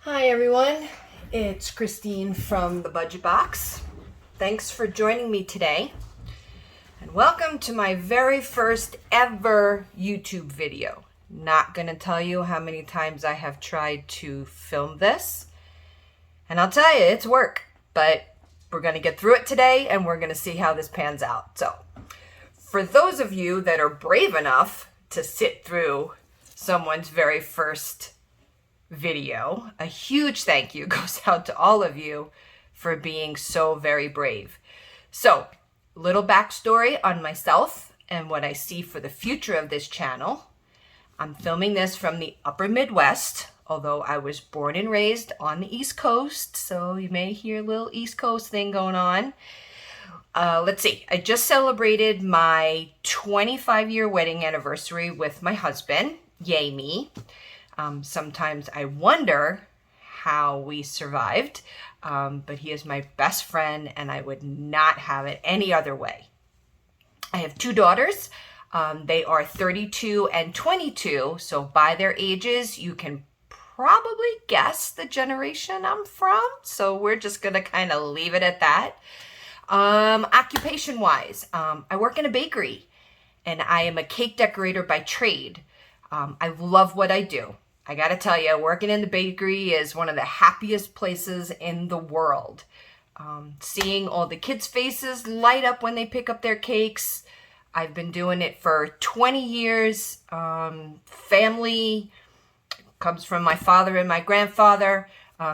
Hi everyone, it's Christine from the Budget Box. Thanks for joining me today, and welcome to my very first ever YouTube video. Not gonna tell you how many times I have tried to film this, and I'll tell you, it's work, but we're gonna get through it today and we're gonna see how this pans out. So, for those of you that are brave enough to sit through someone's very first video, a huge thank you goes out to all of you for being so very brave. So, little backstory on myself and what I see for the future of this channel. I'm filming this from the upper Midwest, although I was born and raised on the East Coast, so you may hear a little East Coast thing going on. Let's see, I just celebrated my 25-year wedding anniversary with my husband. Yay me. Sometimes I wonder how we survived, but he is my best friend and I would not have it any other way. I have two daughters. They are 32 and 22, so by their ages, you can probably guess the generation I'm from, so we're just gonna kind of leave it at that. Occupation-wise, I work in a bakery and I am a cake decorator by trade. I love what I do. I gotta tell you, working in the bakery is one of the happiest places in the world. Seeing all the kids' faces light up when they pick up their cakes. I've been doing it for 20 years. Family comes from my father and my grandfather.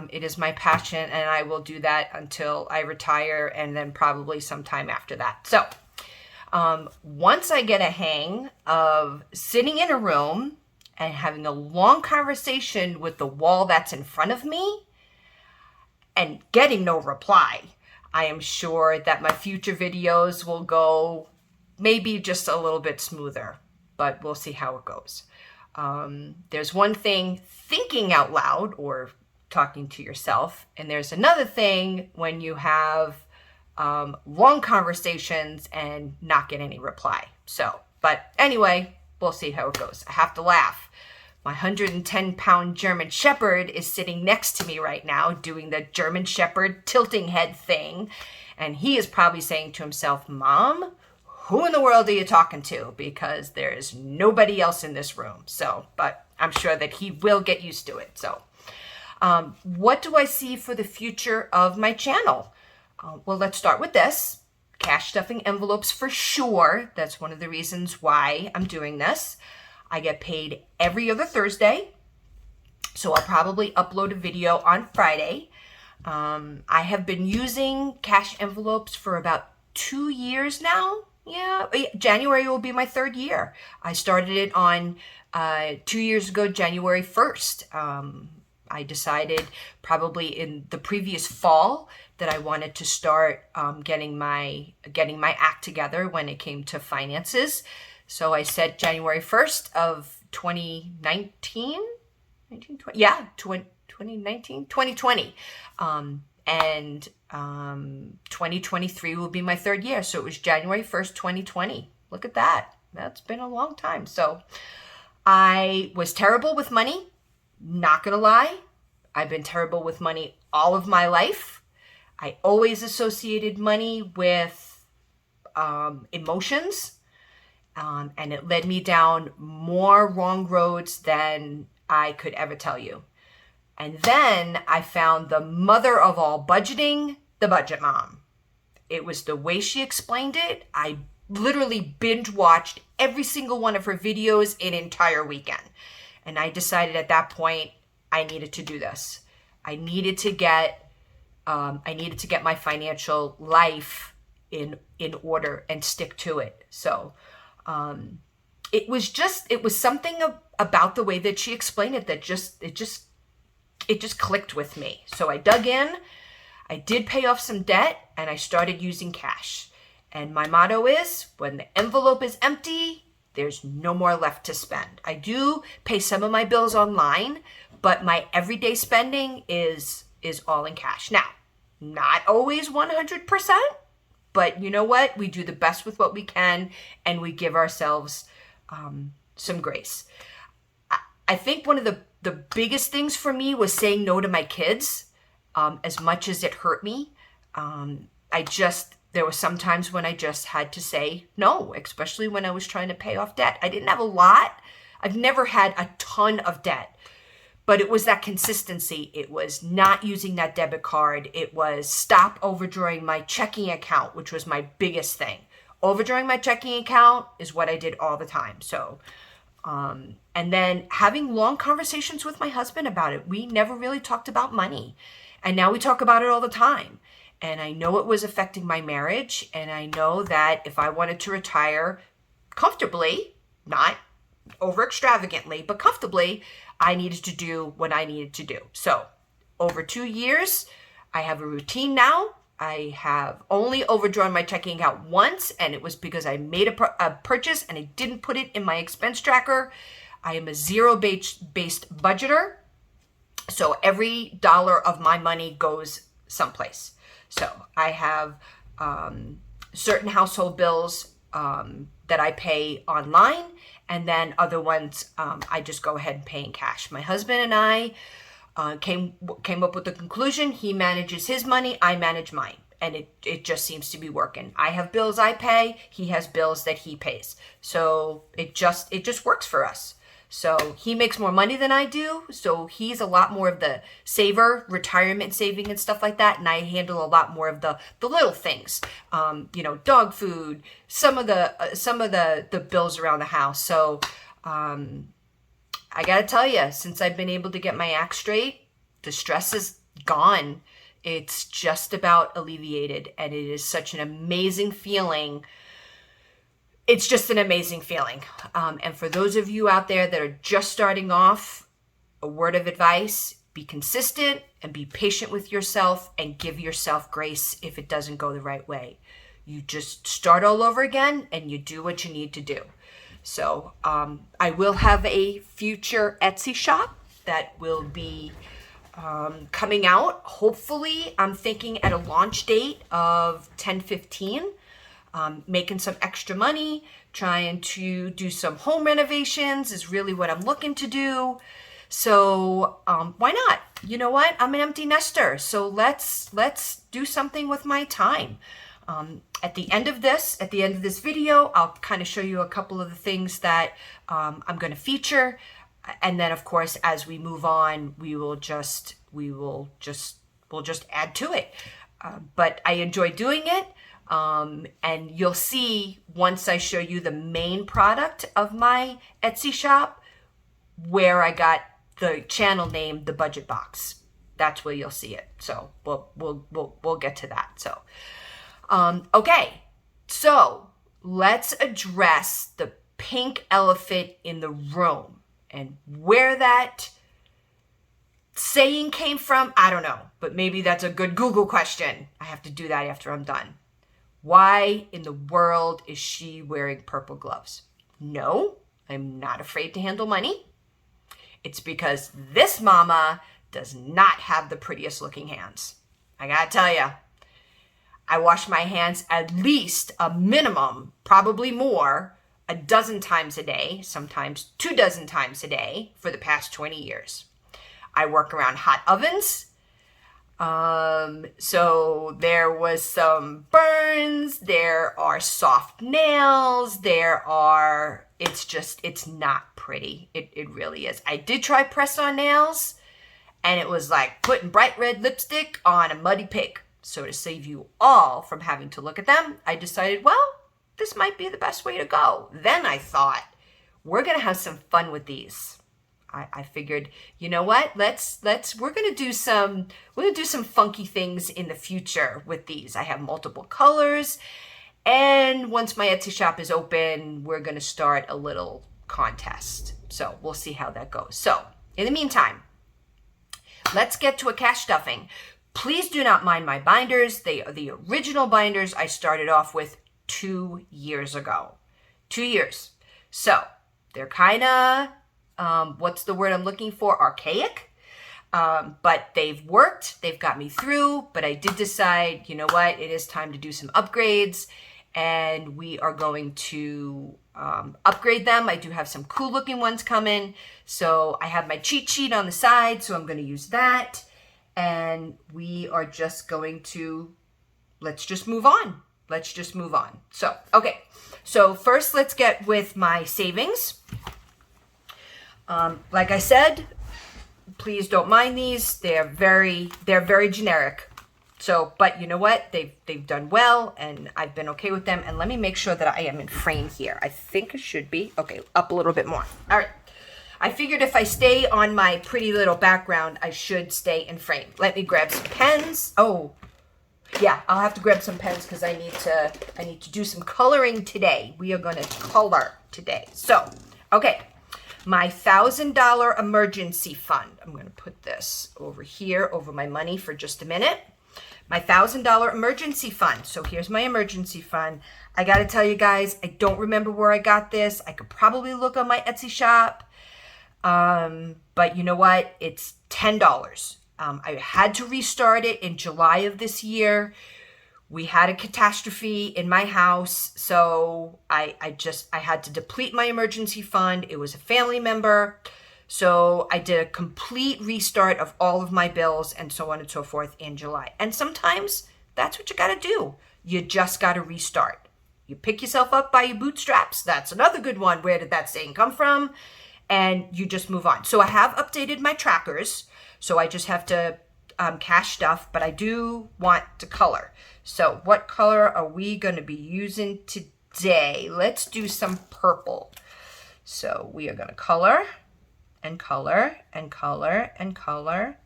It is my passion, and I will do that until I retire and then probably sometime after that. So, once I get a hang of sitting in a room and having a long conversation with the wall that's in front of me and getting no reply, I am sure that my future videos will go maybe just a little bit smoother, but we'll see how it goes. There's one thing, thinking out loud or talking to yourself, and there's another thing when you have long conversations and not get any reply. So, but anyway, we'll see how it goes. I have to laugh. My 110-pound German Shepherd is sitting next to me right now doing the German Shepherd tilting head thing. And he is probably saying to himself, Mom, who in the world are you talking to? Because there's nobody else in this room. So, but I'm sure that he will get used to it. So, what do I see for the future of my channel? Well, let's start with this. Cash stuffing envelopes for sure. That's one of the reasons why I'm doing this. I get paid every other Thursday, so I'll probably upload a video on Friday. I have been using cash envelopes for about 2 years now. Yeah, January will be my third year. I started it on 2 years ago, January 1st. I decided probably in the previous fall that I wanted to start getting my act together when it came to finances. So I said January 1st of 2019, 2020, yeah, 2019, 2020. And 2023 will be my third year. So it was January 1st, 2020. Look at that. That's been a long time. So I was terrible with money. Not gonna lie, I've been terrible with money all of my life. I always associated money with emotions, and it led me down more wrong roads than I could ever tell you. And then I found the mother of all budgeting, the Budget Mom. It was the way she explained it. I literally binge watched every single one of her videos an entire weekend. And I decided at that point I needed to do this. I needed to get my financial life in order and stick to it. So it was something about the way that she explained it that it just clicked with me. So I dug in, I did pay off some debt, and I started using cash. And my motto is, when the envelope is empty, there's no more left to spend. I do pay some of my bills online, but my everyday spending is all in cash. Now, not always 100%, but you know what? We do the best with what we can, and we give ourselves some grace. I think one of the the biggest things for me was saying no to my kids, as much as it hurt me. There were some times when I just had to say no, especially when I was trying to pay off debt. I didn't have a lot. I've never had a ton of debt, but it was that consistency. It was not using that debit card. It was stop overdrawing my checking account, which was my biggest thing. Overdrawing my checking account is what I did all the time. So, and then having long conversations with my husband about it. We never really talked about money, and now we talk about it all the time. And I know it was affecting my marriage. And I know that if I wanted to retire comfortably, not over extravagantly, but comfortably, I needed to do what I needed to do. So over 2 years, I have a routine now. I have only overdrawn my checking account once, and it was because I made a purchase and I didn't put it in my expense tracker. I am a zero-based budgeter. So every dollar of my money goes someplace. So I have certain household bills that I pay online, and then other ones I just go ahead and pay in cash. My husband and I came up with the conclusion: he manages his money, I manage mine, and it just seems to be working. I have bills I pay, he has bills that he pays, so it just works for us. So he makes more money than I do. So he's a lot more of the saver, retirement saving and stuff like that. And I handle a lot more of the little things, dog food, some of the bills around the house. So I got to tell you, since I've been able to get my act straight, the stress is gone. It's just about alleviated. And it is such an amazing feeling. It's just an amazing feeling. And for those of you out there that are just starting off, a word of advice: be consistent and be patient with yourself, and give yourself grace if it doesn't go the right way. You just start all over again and you do what you need to do. So I will have a future Etsy shop that will be coming out. Hopefully, I'm thinking at a launch date of 10/15. Making some extra money, trying to do some home renovations is really what I'm looking to do. So why not? You know what? I'm an empty nester, so let's do something with my time. At the end of this video, I'll kind of show you a couple of the things that I'm going to feature, and then of course, as we move on, we'll just add to it. But I enjoy doing it. And you'll see once I show you the main product of my Etsy shop where I got the channel name, The Budget Box. That's where you'll see it. So we'll get to that. So, okay. So let's address the pink elephant in the room, and where that saying came from. I don't know, but maybe that's a good Google question. I have to do that after I'm done. Why in the world is she wearing purple gloves? No, I'm not afraid to handle money. It's because this mama does not have the prettiest looking hands. I gotta tell you, I wash my hands at least a minimum, probably more, a dozen times a day, sometimes 24 times a day for the past 20 years. I work around hot ovens. So there was some burns, there are soft nails, it's not pretty. It really is. I did try press on nails, and it was like putting bright red lipstick on a muddy pig. So to save you all from having to look at them, I decided, well, this might be the best way to go. Then I thought, we're going to have some fun with these. I figured, you know what? We're gonna do some funky things in the future with these. I have multiple colors, and once my Etsy shop is open, we're gonna start a little contest. So we'll see how that goes. So in the meantime, let's get to a cash stuffing. Please do not mind my binders. They are the original binders I started off with 2 years ago. 2 years. So they're kind of what's the word I'm looking for? Archaic. But they've worked. They've got me through. But I did decide, you know what? It is time to do some upgrades. And we are going to upgrade them. I do have some cool looking ones coming. So I have my cheat sheet on the side, so I'm going to use that. And we are just going to, let's just move on. Let's just move on. So, okay. So first let's get with my savings. Like I said, please don't mind these. They're very generic. So, but you know what? They've done well, and I've been okay with them. And let me make sure that I am in frame here. I think I should be. Okay, up a little bit more. All right. I figured if I stay on my pretty little background, I should stay in frame. Let me grab some pens. Oh, yeah, I'll have to grab some pens because I need to do some coloring today. We are going to color today. So, okay. My $1,000 emergency fund. I'm going to put this over here, over my money for just a minute. My $1,000 emergency fund. So here's my emergency fund. I got to tell you guys, I don't remember where I got this. I could probably look on my Etsy shop. But you know what? It's $10. I had to restart it in July of this year. We had a catastrophe in my house, so I had to deplete my emergency fund. It was a family member, so I did a complete restart of all of my bills and so on and so forth in July. And sometimes that's what you got to do. You just got to restart. You pick yourself up by your bootstraps. That's another good one. Where did that saying come from? And you just move on. So I have updated my trackers, so I just have to cache stuff, but I do want to color. So what color are we going to be using today? Let's do some purple. So we are going to color and color and color and color.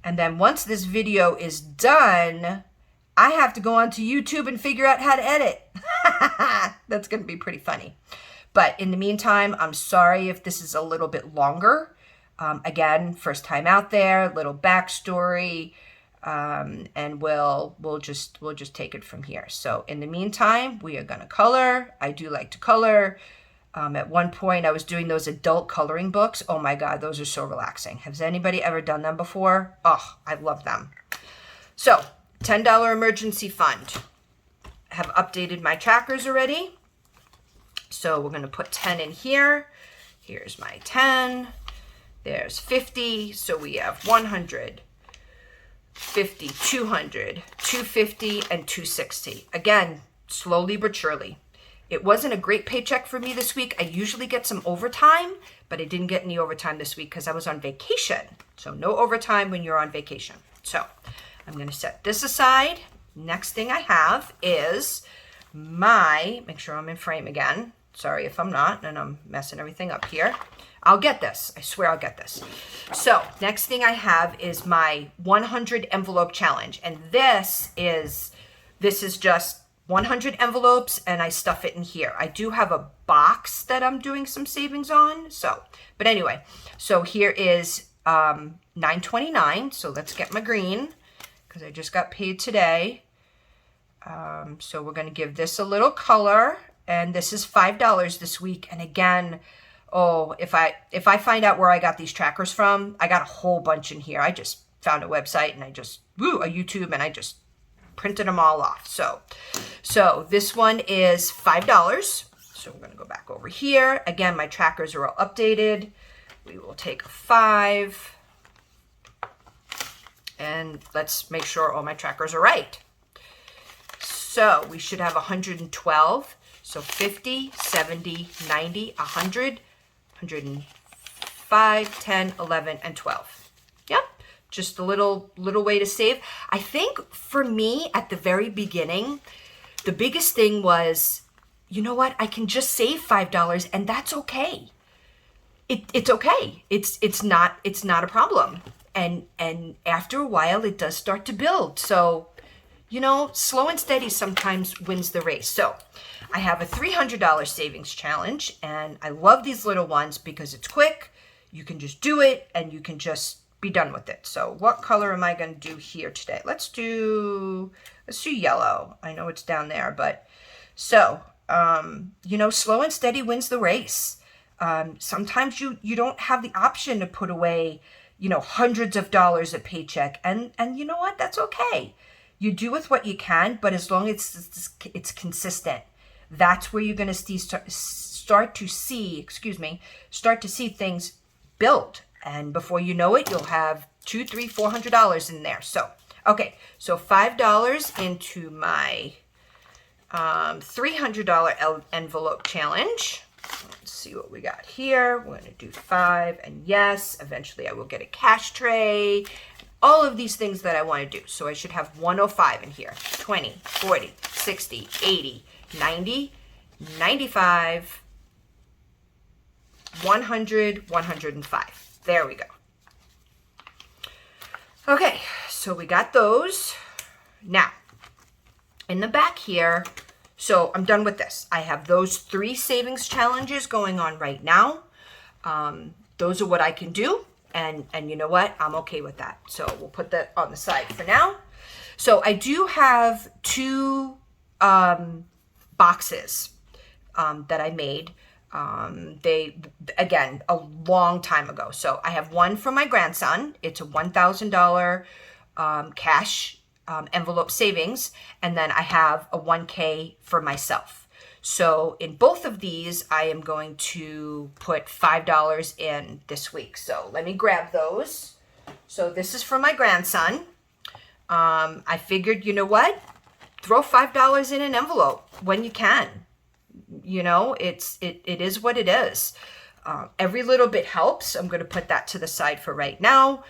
And then once this video is done, I have to go onto YouTube and figure out how to edit. That's going to be pretty funny. But in the meantime, I'm sorry if this is a little bit longer. Again, first time out there, little backstory. And we'll just take it from here. So in the meantime, we are going to color. I do like to color. At one point I was doing those adult coloring books. Oh my God, those are so relaxing. Has anybody ever done them before? Oh, I love them. So $10 emergency fund. I have updated my trackers already. So we're going to put 10 in here. Here's my 10. There's 50. So we have 100. 50, 200, 250, and 260. Again, slowly but surely. It wasn't a great paycheck for me this week. I usually get some overtime, but I didn't get any overtime this week because I was on vacation. So no overtime when you're on vacation. So I'm going to set this aside. Next thing I have is make sure I'm in frame again. Sorry if I'm not, and I'm messing everything up here. I'll get this. I swear I'll get this. So next thing I have is my 100 envelope challenge. And this is just 100 envelopes and I stuff it in here. I do have a box that I'm doing some savings on. So, but anyway, so here is $9.29. So let's get my green because I just got paid today. So we're going to give this a little color, and this is $5 this week. And again, oh, if I find out where I got these trackers from, I got a whole bunch in here. I just found a website and a YouTube, and I just printed them all off. So this one is $5. So we're going to go back over here. Again, my trackers are all updated. We will take a 5. And let's make sure all my trackers are right. So we should have 112. So 50, 70, 90, 100. 105, 10, 11, and 12. Yep, just a little way to save. I think for me at the very beginning, the biggest thing was, you know what? I can just save $5 and that's okay. It's okay. It's not a problem. And after a while, it does start to build. So, you know, slow and steady sometimes wins the race. So I have a $300 savings challenge, and I love these little ones because it's quick. You can just do it, and you can just be done with it. So what color am I going to do here today? Let's do yellow. I know it's down there, but so, you know, slow and steady wins the race. Sometimes you don't have the option to put away, you know, hundreds of dollars a paycheck, and you know what? That's okay. You do with what you can, but as long as it's consistent, that's where you're going to start to see, things build. And before you know it, you'll have $200, $300, $400 in there. So, okay, so $5 into my $300 envelope challenge. Let's see what we got here. We're going to do 5, and yes, eventually I will get a cash tray. All of these things that I want to do. So I should have 105 in here. 20, 40, 60, 80, 90, 95, 100, 105. There we go. Okay, so we got those. Now, in the back here, so I'm done with this. I have those 3 savings challenges going on right now. Those are what I can do. And you know what? I'm okay with that. So we'll put that on the side for now. So I do have 2 boxes that I made. They, again, a long time ago. So I have one for my grandson. It's a $1,000 cash envelope savings. And then I have a 1K for myself. So in both of these, I am going to put $5 in this week. So let me grab those. So this is for my grandson. I figured, you know what? Throw $5 in an envelope when you can. You know, it is what it is. Every little bit helps. I'm going to put that to the side for right now.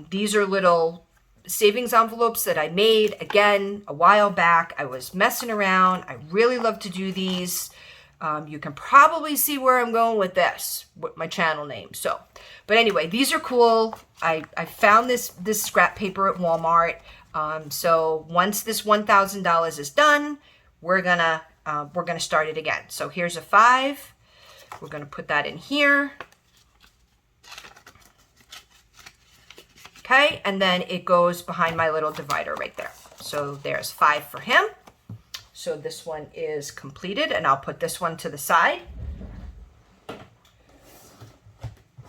These are little savings envelopes that I made, again, a while back. I was messing around. I really love to do these. You can probably see where I'm going with this, with my channel name. So, but anyway, these are cool. I found this scrap paper at Walmart. So once this $1,000 is done, we're gonna start it again. So here's a 5. We're gonna put that in here. Okay, and then it goes behind my little divider right there. So there's 5 for him. So this one is completed, and I'll put this one to the side.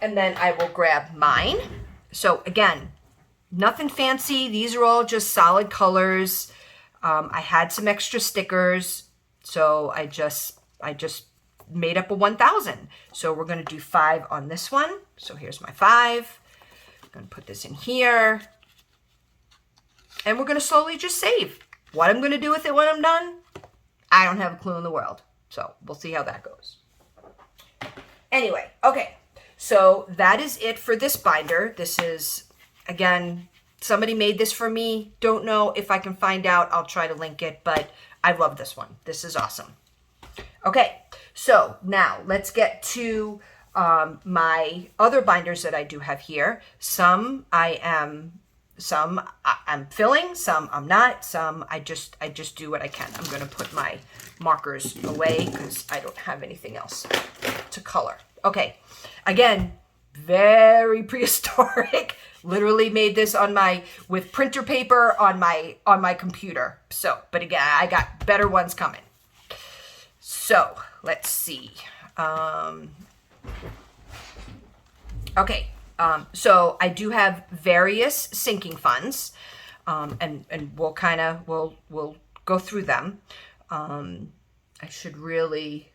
And then I will grab mine. So again, nothing fancy. These are all just solid colors. I had some extra stickers, so I just made up a 1,000. So we're going to do 5 on this one. So here's my 5. Going to put this in here, and we're going to slowly just save. What I'm going to do with it when I'm done, I don't have a clue in the world. So we'll see how that goes. Anyway, okay, so that is it for this binder. This is, again, somebody made this for me. Don't know if I can find out. I'll try to link it, but I love this one. This is awesome. Okay, so now let's get to my other binders that I do have here. Some I'm filling, some I'm not, some I just do what I can. I'm going to put my markers away because I don't have anything else to color. Okay, again, very prehistoric. Literally made this with printer paper on my computer. So, but again, I got better ones coming. So let's see. Okay, so I do have various sinking funds, and we'll go through them. I should really,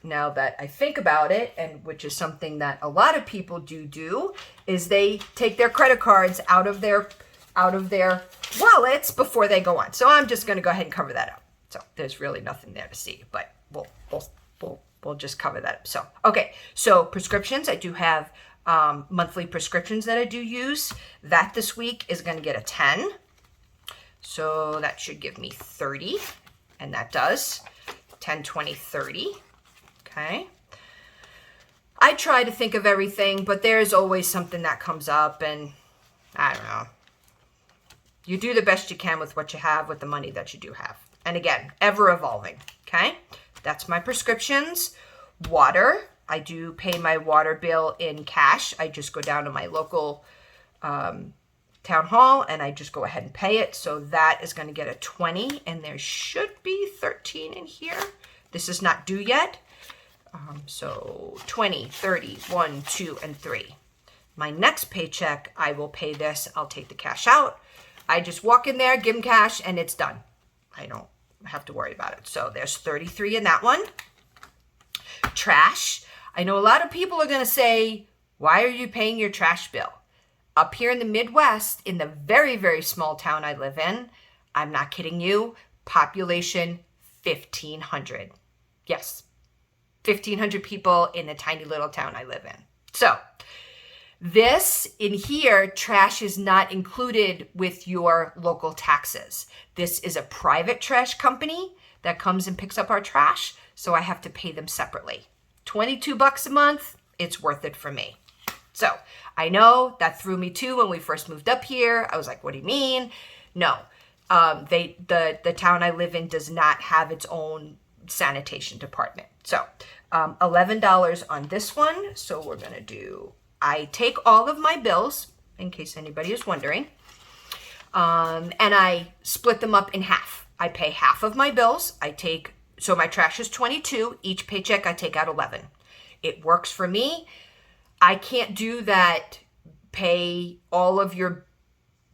now that I think about it, and which is something that a lot of people do, is they take their credit cards out of their wallets before they go on. So I'm just going to go ahead and cover that up. So there's really nothing there to see, but we'll just cover that up. So, okay, so prescriptions, I do have monthly prescriptions that I do use. That this week is going to get a 10. So that should give me 30, and that does 10, 20, 30. Okay. I try to think of everything, but there's always something that comes up, and I don't know. You do the best you can with what you have, with the money that you do have. And again, ever evolving. Okay. That's my prescriptions. Water, I do pay my water bill in cash. I just go down to my local town hall and I just go ahead and pay it. So that is going to get a 20, and there should be 13 in here. This is not due yet. So 20, 30, 1, 2, and 3. My next paycheck, I will pay this. I'll take the cash out. I just walk in there, give them cash, and it's done. I don't have to worry about it. So there's 33 in that one. Trash. I know a lot of people are going to say, why are you paying your trash bill? Up here in the Midwest, in the very, very small town I live in, I'm not kidding you, population 1,500. Yes, 1,500 people in the tiny little town I live in. So this in here, trash is not included with your local taxes. This is a private trash company that comes and picks up our trash, so I have to pay them separately. $22 a month, it's worth it for me. So I know that threw me too when we first moved up here. I was like, what do you mean? No, the town I live in does not have its own sanitation department. So $11 on this one. So we're going to do, I take all of my bills, in case anybody is wondering, and I split them up in half. I pay half of my bills. So my trash is 22. Each paycheck I take out 11. It works for me. I can't do that, pay all of your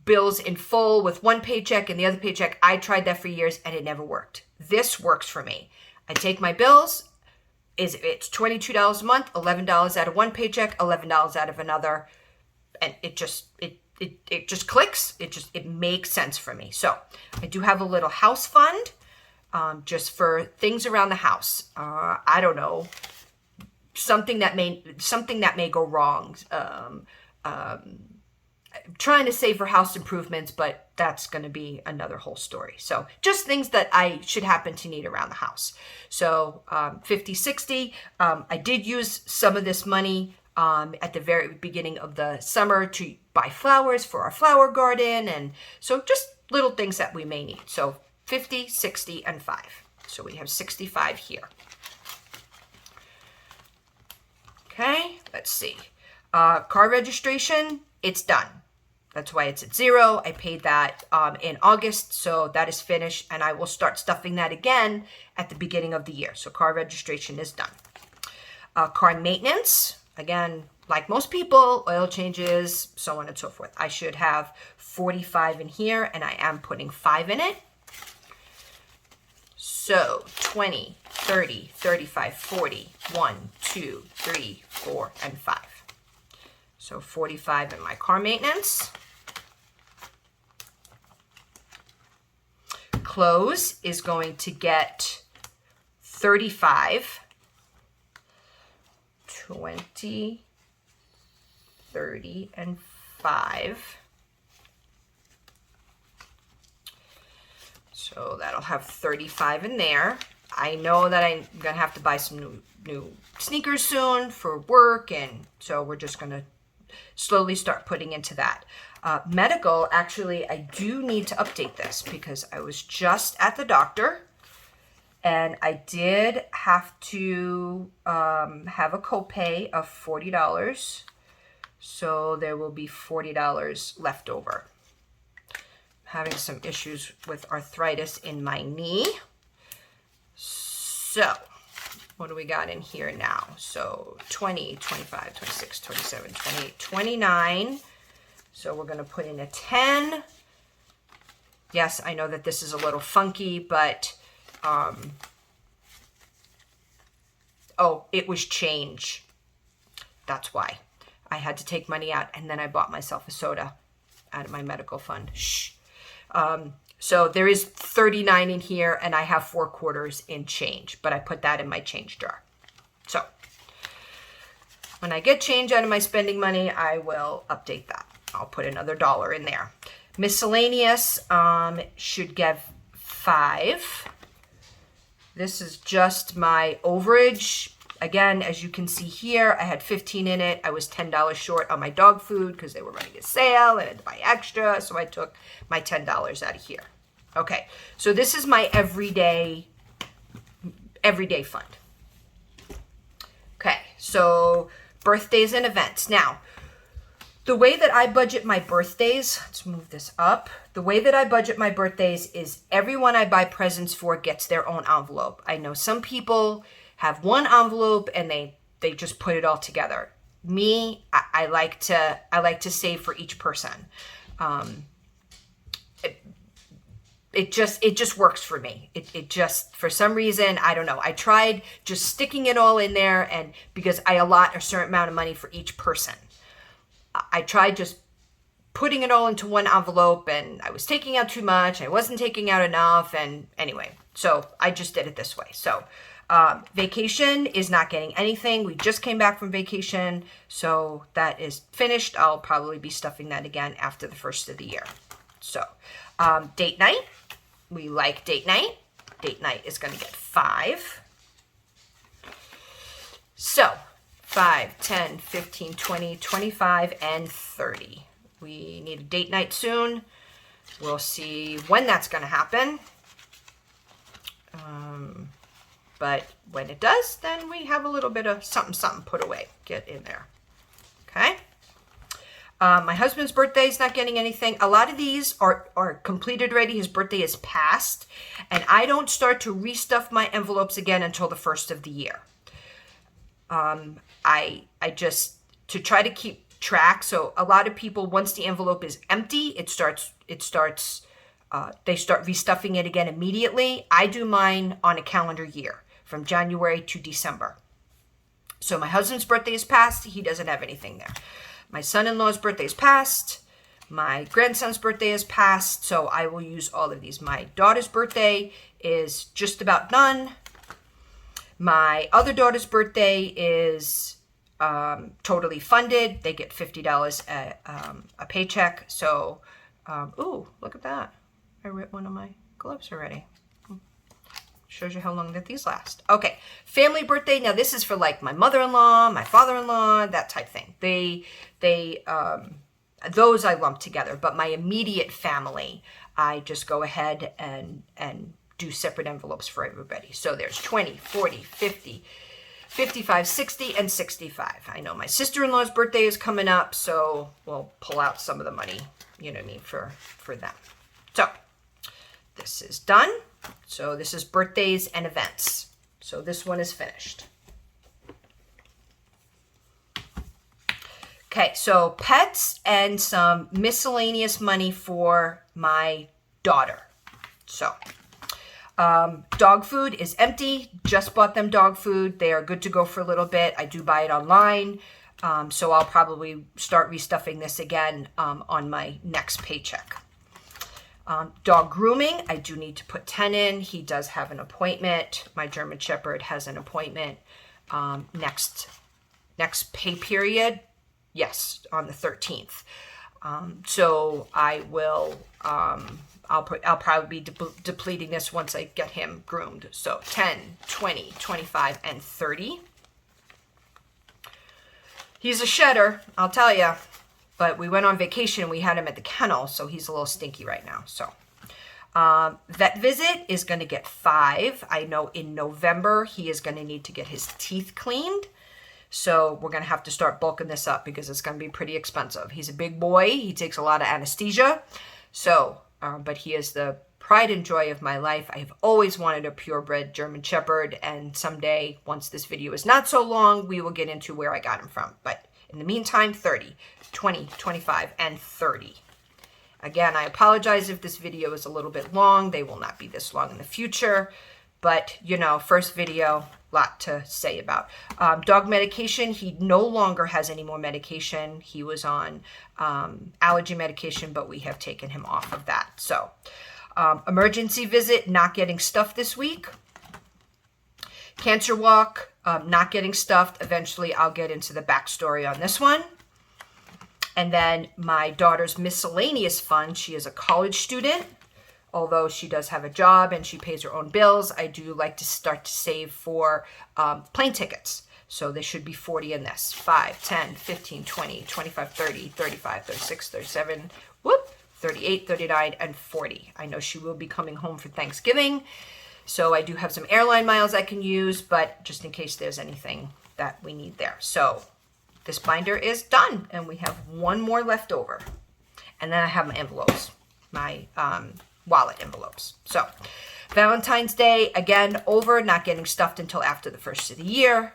bills in full with one paycheck and the other paycheck. I tried that for years and it never worked. This works for me. I take my bills, it's $22 a month, $11 out of one paycheck, $11 out of another, and it just clicks. It makes sense for me. So I do have a little house fund, just for things around the house. I don't know, something that may go wrong. Trying to save for house improvements, but that's going to be another whole story. So just things that I should happen to need around the house. So 50, 60. I did use some of this money at the very beginning of the summer to buy flowers for our flower garden. And so just little things that we may need. So 50, 60, and 5. So we have 65 here. Okay, let's see. Car registration, it's done. That's why it's at 0. I paid that in August, so that is finished, and I will start stuffing that again at the beginning of the year. So car registration is done. Car maintenance, again, like most people, oil changes, so on and so forth. I should have 45 in here, and I am putting 5 in it. So 20, 30, 35, 40, 1, 2, 3, 4, and 5. So 45 in my car maintenance. Clothes is going to get 35, 20, 30, and 5. So that'll have 35 in there. I know that I'm going to have to buy some new sneakers soon for work, and so we're just going to slowly start putting into that. Medical, actually, I do need to update this because I was just at the doctor and I did have to have a copay of $40. So there will be $40 left over. Having some issues with arthritis in my knee. So what do we got in here now? So 20, 25, 26, 27, 28, 29. So we're going to put in a 10. Yes, I know that this is a little funky, but, oh, it was change. That's why. I had to take money out, and then I bought myself a soda out of my medical fund. Shh. So there is 39 in here, and I have 4 quarters in change, but I put that in my change jar. So when I get change out of my spending money, I will update that. I'll put another $1 in there. Miscellaneous should give 5. This is just my overage. Again, as you can see here, I had 15 in it. I was $10 short on my dog food because they were running a sale and I had to buy extra. So I took my $10 out of here. Okay, so this is my everyday fund. Okay, so birthdays and events. Now, the way that I budget my birthdays, let's move this up. The way that I budget my birthdays is everyone I buy presents for gets their own envelope. I know some people have one envelope and they just put it all together. Me, I like to save for each person. it just works for me. It just, for some reason, I don't know. I tried just sticking it all in there, and because I allot a certain amount of money for each person, I tried just putting it all into one envelope, and I was taking out too much. I wasn't taking out enough. And anyway, so I just did it this way. So vacation is not getting anything. We just came back from vacation. So that is finished. I'll probably be stuffing that again after the first of the year. So date night. We like date night. Date night is going to get 5. So 5, 10, 15, 20, 25, and 30. We need a date night soon. We'll see when that's going to happen. But when it does, then we have a little bit of something put away. Get in there. Okay? My husband's birthday is not getting anything. A lot of these are completed already. His birthday is past. And I don't start to restuff my envelopes again until the first of the year. I just, to try to keep track. So a lot of people, once the envelope is empty, they start restuffing it again immediately. I do mine on a calendar year from January to December. So my husband's birthday is past. He doesn't have anything there. My son-in-law's birthday is past. My grandson's birthday is past. So I will use all of these. My daughter's birthday is just about done. My other daughter's birthday is totally funded. They get $50 a paycheck. So, ooh, look at that. I ripped one of my gloves already. Shows you how long that these last. Okay, family birthday. Now this is for like my mother-in-law, my father-in-law, that type thing. Those I lump together. But my immediate family, I just go ahead and do separate envelopes for everybody. So there's 20, 40, 50, 55, 60, and 65. I know my sister-in-law's birthday is coming up, so we'll pull out some of the money, you know what I mean, for them. So this is done. So this is birthdays and events. So this one is finished. Okay, so pets and some miscellaneous money for my daughter. So dog food is empty. Just bought them dog food. They are good to go for a little bit. I do buy it online. So I'll probably start restuffing this again on my next paycheck. Dog grooming, I do need to put 10 in. He does have an appointment. My German Shepherd has an appointment next pay period. Yes, on the 13th. So I will, I'll probably be depleting this once I get him groomed. So 10, 20, 25, and 30. He's a shedder, I'll tell you. But we went on vacation and we had him at the kennel, so he's a little stinky right now. So vet visit is going to get 5. I know in November he is going to need to get his teeth cleaned. So we're going to have to start bulking this up because it's going to be pretty expensive. He's a big boy. He takes a lot of anesthesia. So, but he is the pride and joy of my life. I've always wanted a purebred German Shepherd. And someday, once this video is not so long, we will get into where I got him from. But in the meantime, 30, 20, 25, and 30. Again, I apologize if this video is a little bit long. They will not be this long in the future. But, you know, first video, lot to say about. Dog medication, he no longer has any more medication. He was on allergy medication, but we have taken him off of that. So, emergency visit, not getting stuffed this week. Cancer walk, not getting stuffed. Eventually, I'll get into the backstory on this one. And then my daughter's miscellaneous fund, she is a college student. Although she does have a job and she pays her own bills, I do like to start to save for plane tickets. So there should be 40 in this. 5, 10, 15, 20, 25, 30, 35, 36, 37, 38, 39, and 40. I know she will be coming home for Thanksgiving. So I do have some airline miles I can use, but just in case there's anything that we need there. So this binder is done and we have one more left over. And then I have my envelopes, my wallet envelopes. So Valentine's Day, again, over, not getting stuffed until after the first of the year.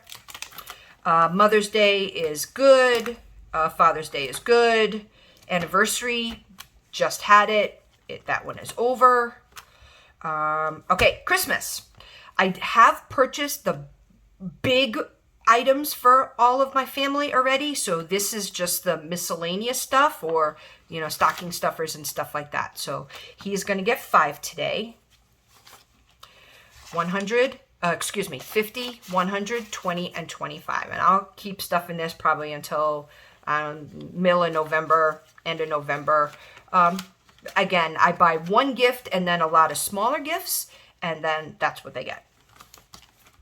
Mother's Day is good. Father's Day is good. Anniversary, just had it. That one is over. Okay, Christmas. I have purchased the big items for all of my family already. So this is just the miscellaneous stuff, or, stocking stuffers and stuff like that. So he's going to get 5 today. 50, 100, 20, and 25. And I'll keep stuffing this probably until middle of November, end of November. Again, I buy one gift and then a lot of smaller gifts, and then that's what they get.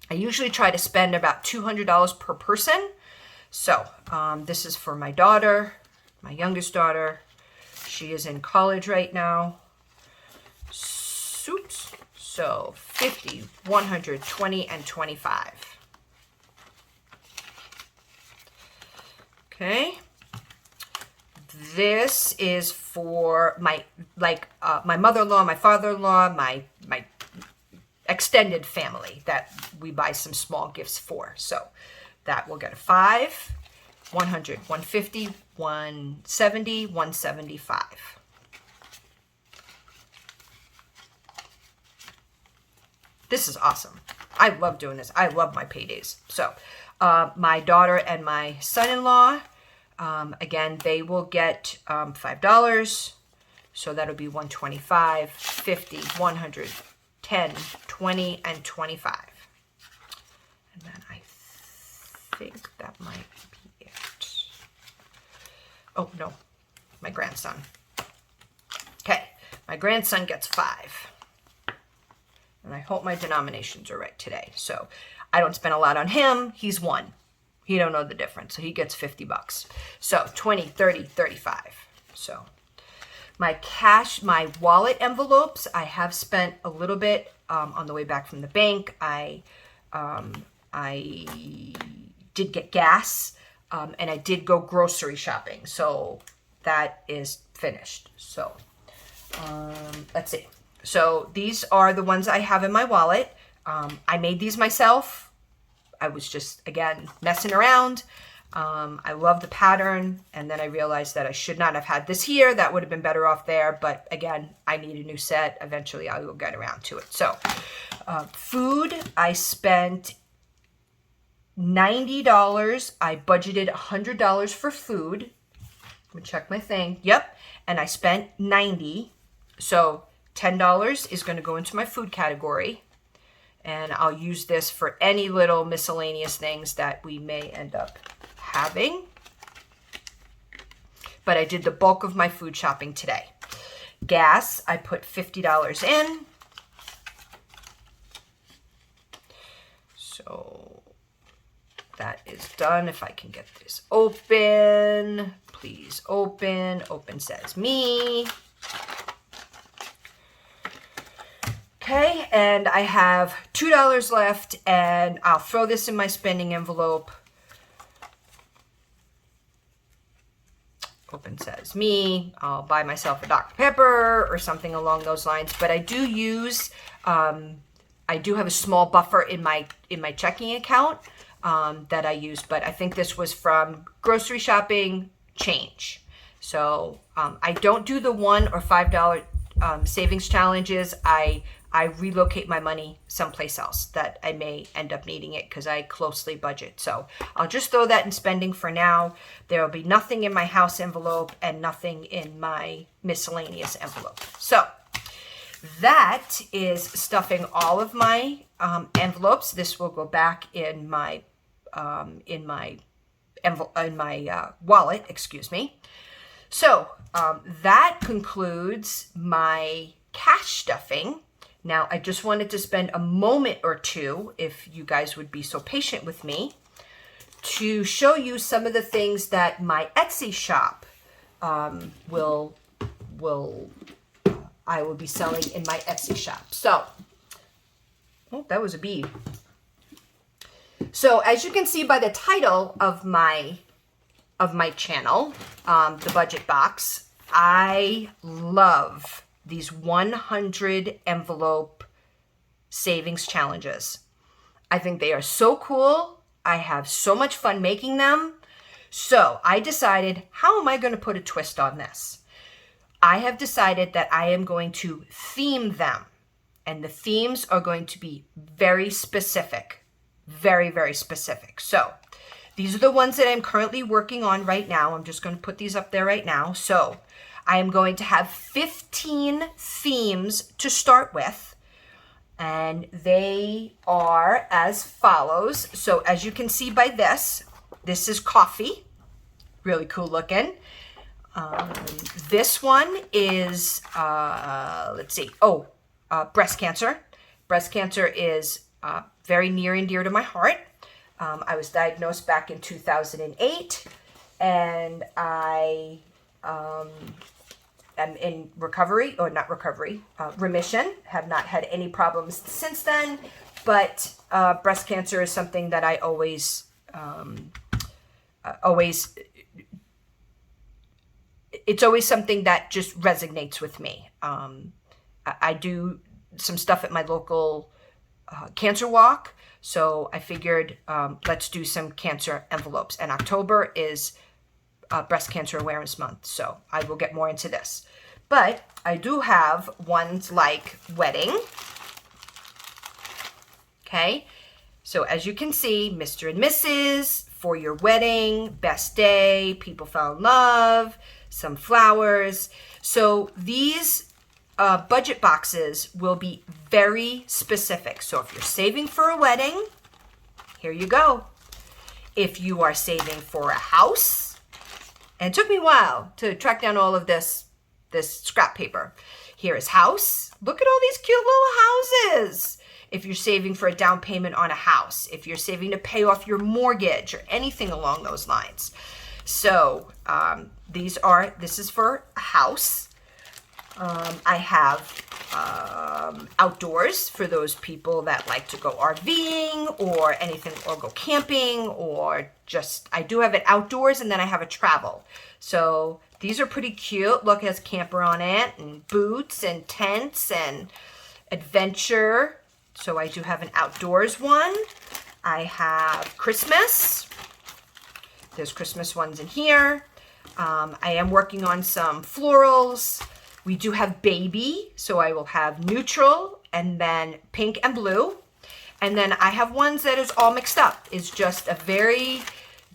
I usually try to spend about $200 per person. So this is for my daughter, my youngest daughter. She is in college right now. Oops. So 50, 100, 20, and 25. Okay. This is for my mother-in-law, my father-in-law, my extended family that we buy some small gifts for. So that will get a 5, 100, 150, 170, 175. This is awesome. I love doing this. I love my paydays. So my daughter and my son-in-law, again, they will get $5. So that'll be 125, 50, 100, 10, 20, and 25. And then I think that might be it. Oh, no. My grandson. Okay. My grandson gets 5. And I hope my denominations are right today. So I don't spend a lot on him. He's 1. He don't know the difference. So he gets $50. So 20, 30, 35. So my wallet envelopes, I have spent a little bit on the way back from the bank. I did get gas, and I did go grocery shopping. So that is finished. So let's see. So these are the ones I have in my wallet. I made these myself. I was just, again, messing around. I love the pattern. And then I realized that I should not have had this here. That would have been better off there. But again, I need a new set. Eventually, I will get around to it. So food, I spent $90. I budgeted $100 for food. Let me check my thing. Yep. And I spent $90. So $10 is going to go into my food category, and I'll use this for any little miscellaneous things that we may end up having. But I did the bulk of my food shopping today. Gas, I put $50 in. So that is done. If I can get this open, please open. Open says me. Okay, and I have $2 left, and I'll throw this in my spending envelope. Open says me. I'll buy myself a Dr. Pepper or something along those lines. But I do use, I do have a small buffer in my checking account that I use. But I think this was from grocery shopping change. So I don't do the $1 or $5 savings challenges. I relocate my money someplace else that I may end up needing it because I closely budget. So I'll just throw that in spending for now. There will be nothing in my house envelope and nothing in my miscellaneous envelope. So that is stuffing all of my envelopes. This will go back in my wallet, excuse me. So that concludes my cash stuffing. Now, I just wanted to spend a moment or two, if you guys would be so patient with me, to show you some of the things that my Etsy shop I will be selling in my Etsy shop. So, oh, that was a bead. So, as you can see by the title of my channel, The Budget Box, I love these 100 envelope savings challenges. I think they are so cool. I have so much fun making them. So I decided, how am I going to put a twist on this? I have decided that I am going to theme them. And the themes are going to be very specific, very, very specific. So these are the ones that I'm currently working on right now. I'm just going to put these up there right now. So I am going to have 15 themes to start with, and they are as follows. So as you can see by this is coffee, really cool looking. This one is, let's see, breast cancer. Breast cancer is very near and dear to my heart. I was diagnosed back in 2008, and I am in recovery, or not recovery, remission. Have not had any problems since then, but breast cancer is something that I always, it's always something that just resonates with me. I do some stuff at my local cancer walk, so I figured let's do some cancer envelopes. And October is Breast Cancer Awareness Month, so I will get more into this. But I do have ones like wedding. Okay, so as you can see, Mr. and Mrs., for your wedding, best day, people fell in love, some flowers. So these budget boxes will be very specific. So if you're saving for a wedding, here you go. If you are saving for a house, and it took me a while to track down all of this scrap paper. Here is house. Look at all these cute little houses. If you're saving for a down payment on a house, if you're saving to pay off your mortgage or anything along those lines. So this is for a house. I have outdoors for those people that like to go RVing or anything, or go camping, or just, I do have it outdoors, and then I have a travel. So these are pretty cute. Look, it has camper on it, and boots and tents and adventure. So I do have an outdoors one. I have Christmas. There's Christmas ones in here. I am working on some florals. We do have baby, so I will have neutral and then pink and blue. And then I have ones that is all mixed up. It's just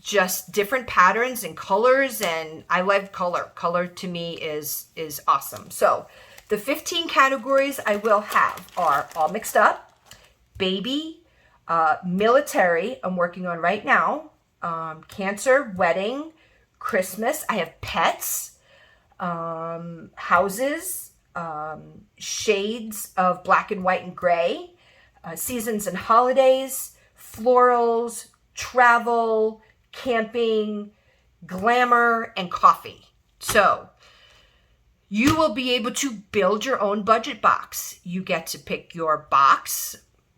just different patterns and colors, and I love color. Color to me is awesome. So the 15 categories I will have are all mixed up, baby, military, I'm working on right now, cancer, wedding, Christmas. I have pets, houses, shades of black and white and gray, seasons and holidays, florals, travel, camping, glamour, and coffee. So you will be able to build your own budget box. You get to pick your box.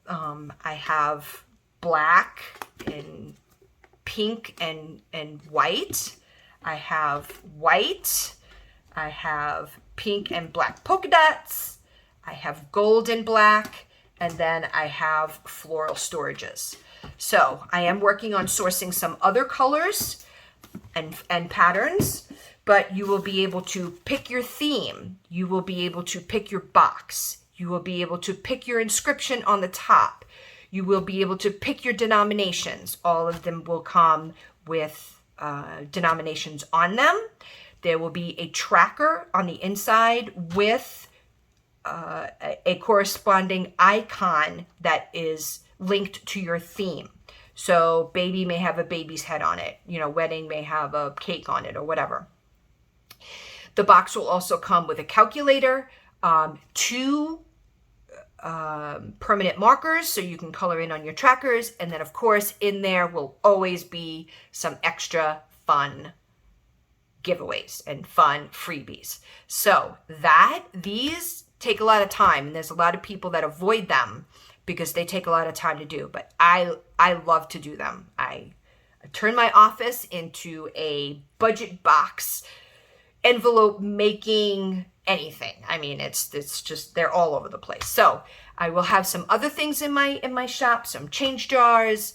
I have black and pink and white. I have white. I have pink and black polka dots. I have gold and black. And then I have floral storages. So I am working on sourcing some other colors and patterns, but you will be able to pick your theme. You will be able to pick your box. You will be able to pick your inscription on the top. You will be able to pick your denominations. All of them will come with denominations on them. There will be a tracker on the inside with a corresponding icon that is linked to your theme. So baby may have a baby's head on it. Wedding may have a cake on it, or whatever. The box will also come with a calculator, 2 permanent markers so you can color in on your trackers. And then, of course, in there will always be some extra fun giveaways and fun freebies. So these take a lot of time, and there's a lot of people that avoid them because they take a lot of time to do, but I love to do them. I turn my office into a budget box, envelope making anything. I mean, it's just, they're all over the place. So I will have some other things in my shop, some change jars,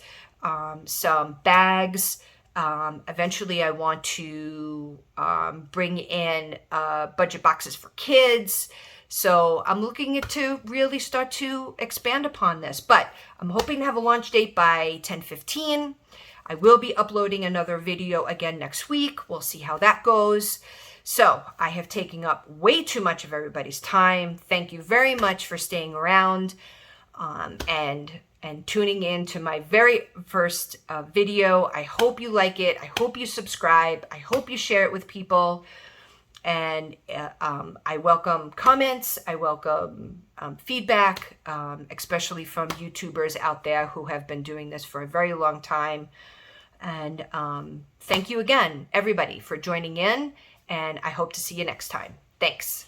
some bags. Eventually I want to bring in budget boxes for kids. So I'm looking to really start to expand upon this, but I'm hoping to have a launch date by 10/15. I will be uploading another video again next week. We'll see how that goes. So I have taken up way too much of everybody's time. Thank you very much for staying around and tuning in to my very first video. I hope you like it. I hope you subscribe. I hope you share it with people. And I welcome comments. I welcome feedback, especially from YouTubers out there who have been doing this for a very long time. And thank you again, everybody, for joining in. And I hope to see you next time. Thanks.